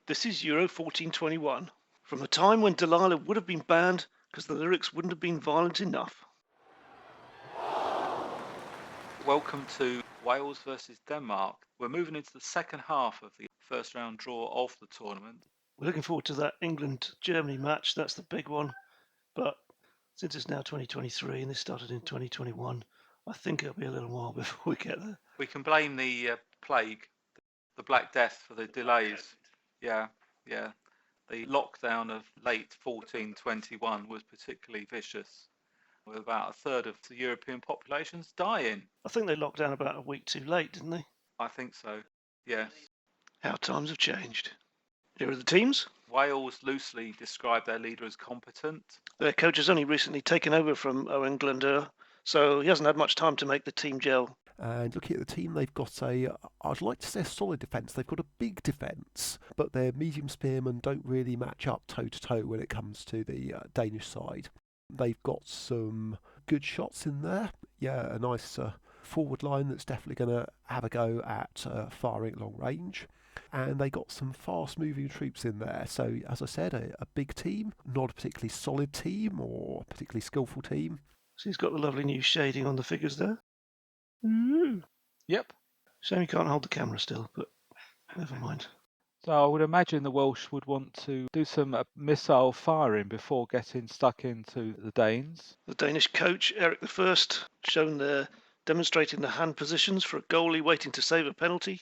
This is Euro 1421, from the time when Delilah would have been banned because the lyrics wouldn't have been violent enough. Welcome to Wales versus Denmark. We're moving into the second half of the first round draw of the tournament. We're looking forward to that England-Germany match. That's the big one. But since it's now 2023 and this started in 2021, I think it'll be a little while before we get there. We can blame the plague, the Black Death, for the delays. Yeah. The lockdown of late 1421 was particularly vicious, with about a third of the European populations dying. I think they locked down about a week too late, didn't they? I think so, yes. How times have changed. Here are the teams. Wales loosely described their leader as competent. Their coach has only recently taken over from Owen Glendower, so he hasn't had much time to make the team gel. And looking at the team, they've got I'd like to say a solid defence. They've got a big defence, but their medium spearmen don't really match up toe-to-toe when it comes to the Danish side. They've got some good shots in there. Yeah, a nice forward line that's definitely going to have a go at firing at long range. And they got some fast-moving troops in there. So, as I said, a big team, not a particularly solid team or a particularly skillful team. So he's got the lovely new shading on the figures there. Yep. Shame you can't hold the camera still, but never mind. So I would imagine the Welsh would want to do some missile firing before getting stuck into the Danes. The Danish coach, Eric I, shown there demonstrating the hand positions for a goalie waiting to save a penalty.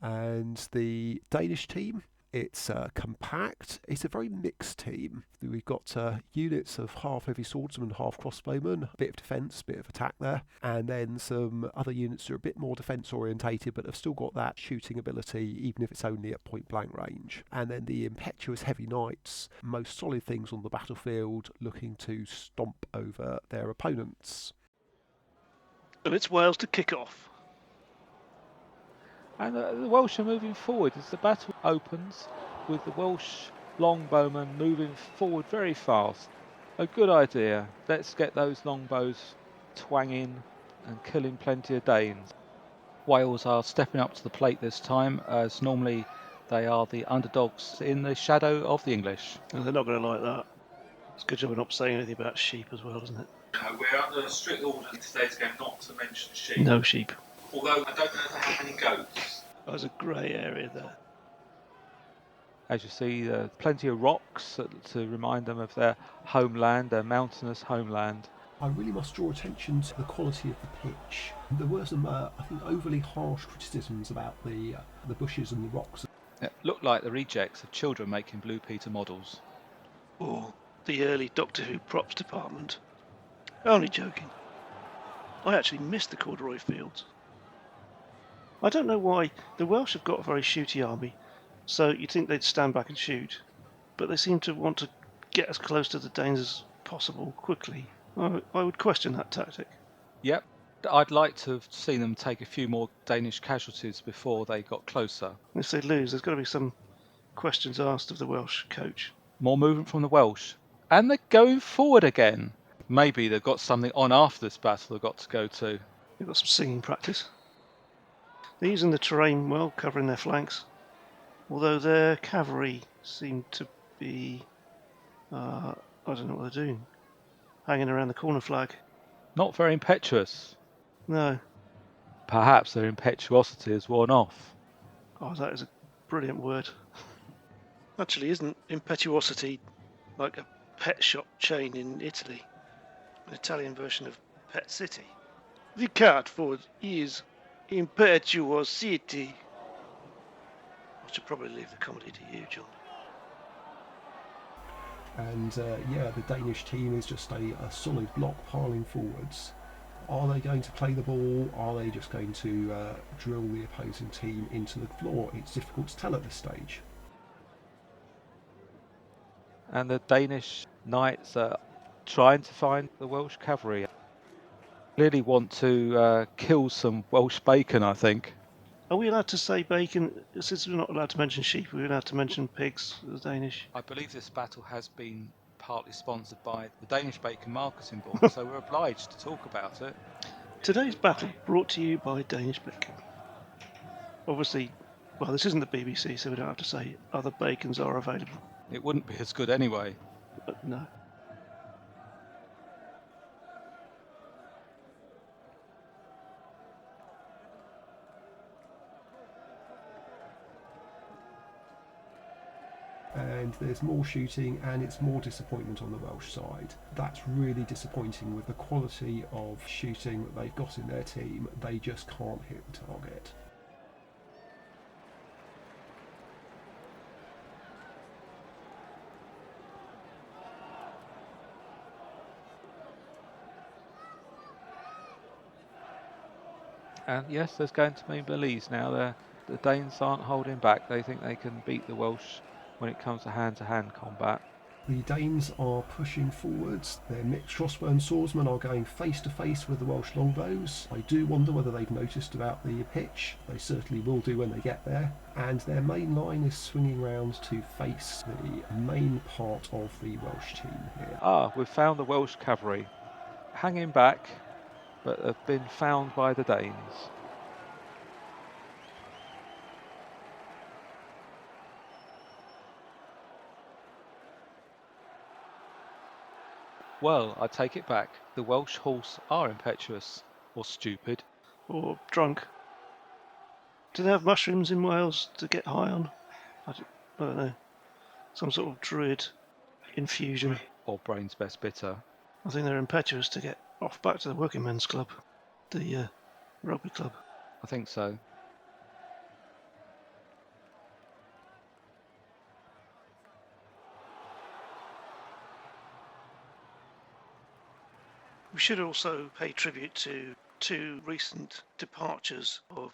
And the Danish team, it's compact. It's a very mixed team. We've got units of half heavy swordsmen, half crossbowmen, a bit of defence, a bit of attack there, and then some other units that are a bit more defence orientated but have still got that shooting ability even if it's only at point blank range. And then the impetuous heavy knights, most solid things on the battlefield, looking to stomp over their opponents. And it's Wales to kick off. And the Welsh are moving forward as the battle opens, with the Welsh longbowmen moving forward very fast. A good idea. Let's get those longbows twanging and killing plenty of Danes. Wales are stepping up to the plate this time, as normally they are the underdogs in the shadow of the English. And they're not going to like that. It's a good job we're not saying anything about sheep as well, isn't it? We're under a strict order in today's game not to mention sheep. No sheep. Although I don't know if they have any goats. There's a grey area there. As you see, plenty of rocks to remind them of their homeland, their mountainous homeland. I really must draw attention to the quality of the pitch. There were some, I think, overly harsh criticisms about the bushes and the rocks. It looked like the rejects of children making Blue Peter models. Or the early Doctor Who props department. Only joking. I actually missed the corduroy fields. I don't know why. The Welsh have got a very shooty army, so you'd think they'd stand back and shoot, but they seem to want to get as close to the Danes as possible quickly. I would question that tactic. Yep, I'd like to have seen them take a few more Danish casualties before they got closer. If they lose, there's got to be some questions asked of the Welsh coach. More movement from the Welsh. And they're going forward again. Maybe they've got something on after this battle they've got to go to. They've got some singing practice. They're using the terrain well, covering their flanks. Although their cavalry seem to be, I don't know what they're doing, hanging around the corner flag. Not very impetuous. No. Perhaps their impetuosity has worn off. Oh, that is a brilliant word. Actually, isn't impetuosity like a pet shop chain in Italy? An Italian version of Pet City. The card for it is impetuosity. I should probably leave the comedy to you, John. And the Danish team is just a solid block piling forwards. Are they going to play the ball? Are they just going to drill the opposing team into the floor? It's difficult to tell at this stage. And the Danish knights are trying to find the Welsh cavalry. Really want to kill some Welsh bacon, I think. Are we allowed to say bacon? Since we're not allowed to mention sheep, we're allowed to mention pigs, the Danish. I believe this battle has been partly sponsored by the Danish Bacon Marketing Board, so we're obliged to talk about it. Today's battle brought to you by Danish Bacon. Obviously, Well, this isn't the BBC, so we don't have to say other bacons are available. It wouldn't be as good anyway. But no. And there's more shooting and it's more disappointment on the Welsh side. That's really disappointing with the quality of shooting that they've got in their team. They just can't hit the target. And yes, there's going to be Belize now. The Danes aren't holding back. They think they can beat the Welsh when it comes to hand combat. The Danes are pushing forwards. Their mixed crossbow and swordsmen are going face to face with the Welsh longbows. I do wonder whether they've noticed about the pitch. They certainly will do when they get there. And their main line is swinging round to face the main part of the Welsh team here. Ah, we've found the Welsh cavalry. Hanging back, but have been found by the Danes. Well, I take it back. The Welsh horse are impetuous, or stupid. Or drunk. Do they have mushrooms in Wales to get high on? I don't know. Some sort of druid infusion. Or brains best bitter. I think they're impetuous to get off back to the working men's club, the rugby club. I think so. We should also pay tribute to two recent departures of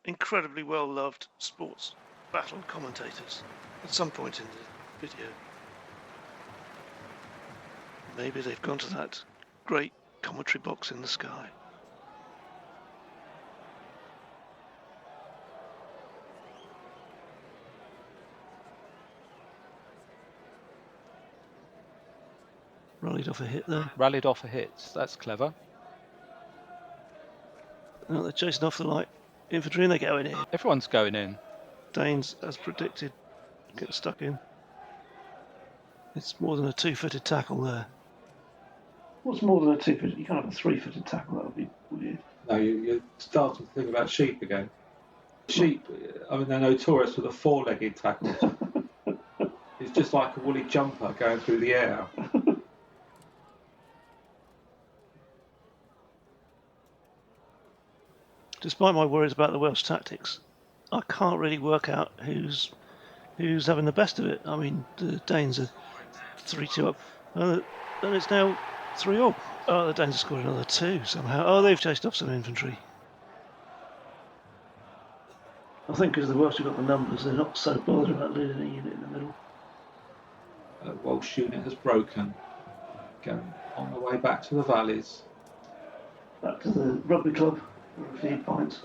incredibly well-loved sports battle commentators at some point in the video. Maybe they've gone to that great commentary box in the sky. Rallied off a hit there. Rallied off a hit. That's clever. Oh, they're chasing off the light infantry and they're going in. Everyone's going in. Danes, as predicted, get stuck in. It's more than a two-footed tackle there. What's more than a two-footed? You can't have a three-footed tackle. That would be weird. No, you're starting to think about sheep again. Sheep, I mean, they're notorious for the four-legged tackles. It's just like a woolly jumper going through the air. Despite my worries about the Welsh tactics, I can't really work out who's having the best of it. I mean, the Danes are 3-2 up, and it's now 3-0. Oh, the Danes have scored another 2 somehow. Oh, they've chased off some infantry. I think because the Welsh have got the numbers, they're not so bothered about losing a unit in the middle. Welsh unit has broken. Going on the way back to the valleys. Back to the rugby club for a few pints.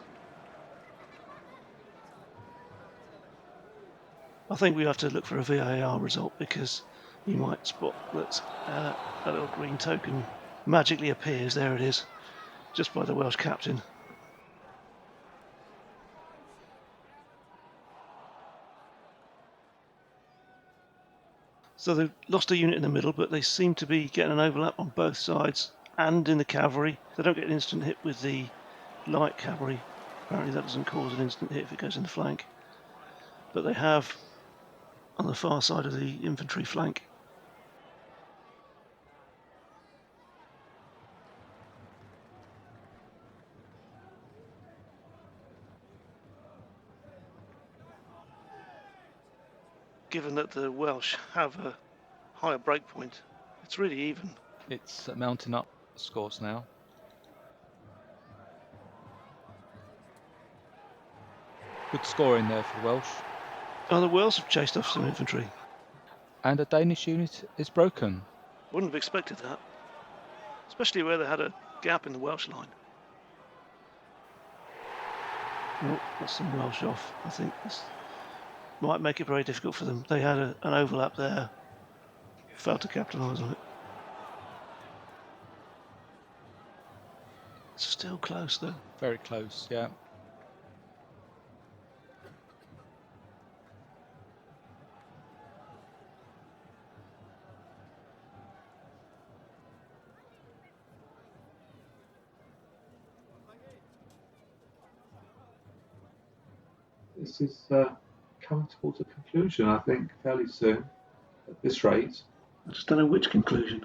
I think we have to look for a VAR result because you might spot that a little green token magically appears. There it is, just by the Welsh captain. So they've lost a unit in the middle, but they seem to be getting an overlap on both sides and in the cavalry. They don't get an instant hit with the light cavalry. Apparently that doesn't cause an instant hit if it goes in the flank. But they have on the far side of the infantry flank. Given that the Welsh have a higher break point, it's really even. It's mounting up scores now. Good scoring there for the Welsh. Oh, the Welsh have chased off some infantry. And a Danish unit is broken. Wouldn't have expected that, especially where they had a gap in the Welsh line. Oh, that's some Welsh off. I think this might make it very difficult for them. They had an overlap there, failed to capitalise on it. It's still close though. Very close, yeah. this is coming towards a conclusion, I think, fairly soon. At this rate, I just don't know which conclusion.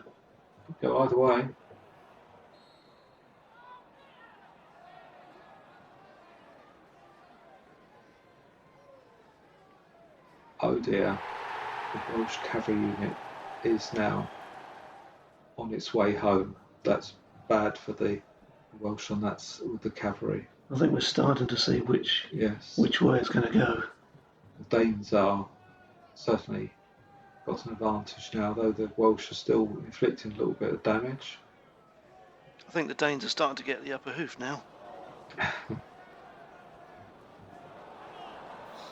could go either way. Oh dear, the Welsh cavalry unit is now on its way home. That's bad for the Welsh on that with the cavalry. I think we're starting to see which Yes, way it's going to go. the Danes are certainly got an advantage now, though the Welsh are still inflicting a little bit of damage. I think the Danes are starting to get the upper hoof now.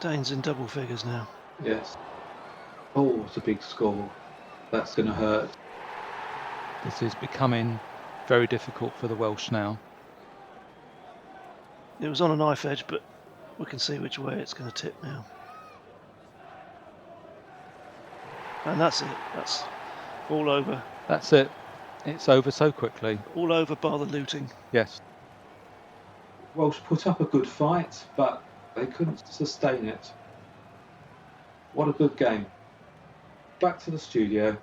Danes in double figures now. Yes. Oh, it's a big score. That's going to hurt. This is becoming very difficult for the Welsh now. It was on a knife edge, but we can see which way it's going to tip now. And that's it. That's all over. That's it. It's over so quickly. All over bar the looting. Yes. Welsh put up a good fight, but they couldn't sustain it. What a good game. Back to the studio.